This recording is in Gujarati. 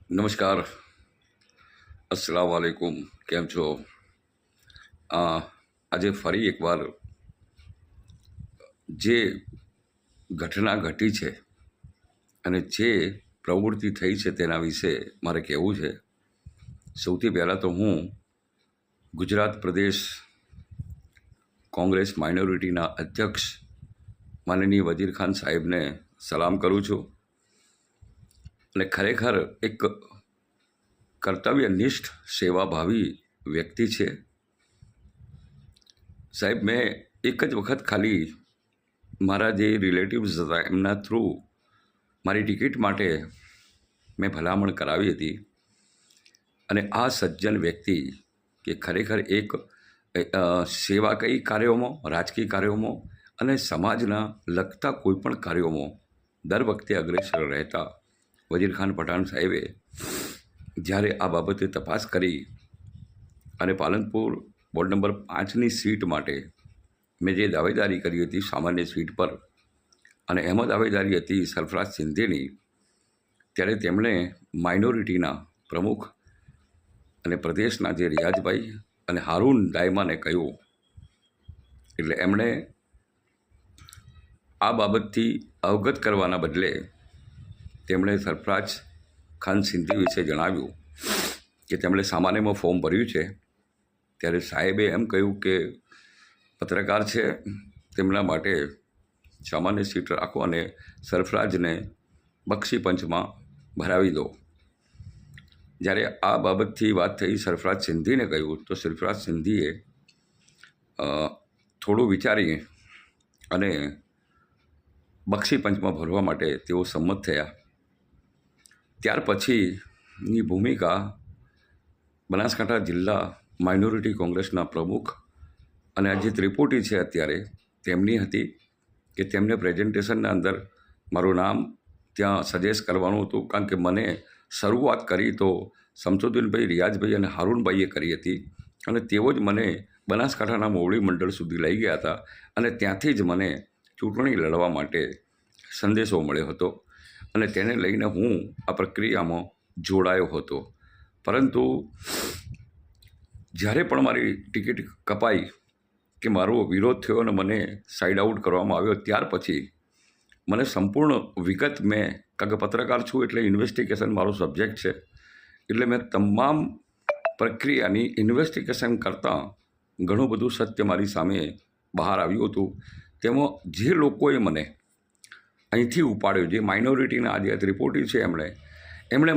નમસ્કાર, અસ્સલામ વાલેકુમ. કેમ છો? આજે ફરી એકવાર જે ઘટના ઘટી છે અને જે પ્રવૃત્તિ થઈ છે તેના વિશે મારે કહેવું છે. સૌથી પહેલાં તો હું ગુજરાત પ્રદેશ કોંગ્રેસ માઇનોરિટીના અધ્યક્ષ માનનીય વજીર ખાન સાહેબને સલામ કરું છું. અને ખરેખર એક કર્તવ્યનિષ્ઠ સેવાભાવી વ્યક્તિ છે સાહેબ. મેં એક જ વખત ખાલી મારા જે રિલેટિવ્સ હતા એમના થ્રુ મારી ટિકિટ માટે મેં ભલામણ કરાવી હતી. અને આ સજ્જન વ્યક્તિ કે ખરેખર એક સેવાકીય કાર્યોમાં, રાજકીય કાર્યોમાં અને સમાજના લગતા કોઈપણ કાર્યોમાં દર વખતે અગ્રેસર રહેતા વજીર ખાન પઠાણ સાહેબે જ્યારે આ બાબતે તપાસ કરી અને પાલનપુર વોર્ડ નંબર 5ની સીટ માટે મેં જે દાવેદારી કરી હતી સામાન્ય સીટ પર, અને એમાં દાવેદારી હતી સરફરાજ સિંધીની, ત્યારે તેમણે માઇનોરિટીના પ્રમુખ અને પ્રદેશના જે રિયાઝભાઈ અને હારૂન દાયમાને કહ્યું. એટલે એમણે આ બાબતથી અવગત કરવાના બદલે તેમણે સરફરાજ ખાન સિંધી વિશે જણાવ્યું કે તેમણે સામાન્યમાં ફોર્મ ભર્યું છે. ત્યારે સાહેબે એમ કહ્યું કે પત્રકાર છે તેમના માટે સામાન્ય સીટ રાખો અને સરફરાજને બક્ષી પંચમાં ભરાવી દો. જ્યારે આ બાબતથી વાત થઈ સરફરાજ સિંધીને કહ્યું તો સરફરાજ સિંધીએ થોડું વિચારી અને બક્ષી પંચમાં ભરવા માટે તેઓ સંમત થયા. ત્યાર પછીની ભૂમિકા બનાસકાંઠા જિલ્લા માઇનોરિટી કોંગ્રેસના પ્રમુખ અને જે ત્રિપુટી છે અત્યારે તેમની હતી કે તેમને પ્રેઝન્ટેશનના અંદર મારું નામ ત્યાં સજેસ્ટ કરવાનું હતું. કારણ કે મને શરૂઆત કરી તો શમસુદ્દીનભાઈ, રિયાઝભાઈ અને હારૂનભાઈએ કરી હતી અને તેઓ જ મને બનાસકાંઠાના મોવડી મંડળ સુધી લઈ ગયા હતા અને ત્યાંથી જ મને ચૂંટણી લડવા માટે સંદેશો મળ્યો હતો અને તેને લઈને હું આ પ્રક્રિયામાં જોડાયો હતો. પરંતુ જ્યારે પણ મારી ટિકિટ કપાઈ કે મારો વિરોધ થયો અને મને સાઇડ આઉટ કરવામાં આવ્યો, ત્યાર પછી મને સંપૂર્ણ વિગત કારણ કે પત્રકાર છું એટલે ઇન્વેસ્ટિગેશન મારો સબ્જેક્ટ છે, એટલે મેં તમામ પ્રક્રિયાની ઇન્વેસ્ટિગેશન કરતાં ઘણું બધું સત્ય મારી સામે બહાર આવ્યું હતું. તેમાં જે લોકોએ મને અહીંથી ઉપાડ્યો, જે માઇનોરિટીના આજે ત્રિપુટી છે એમણે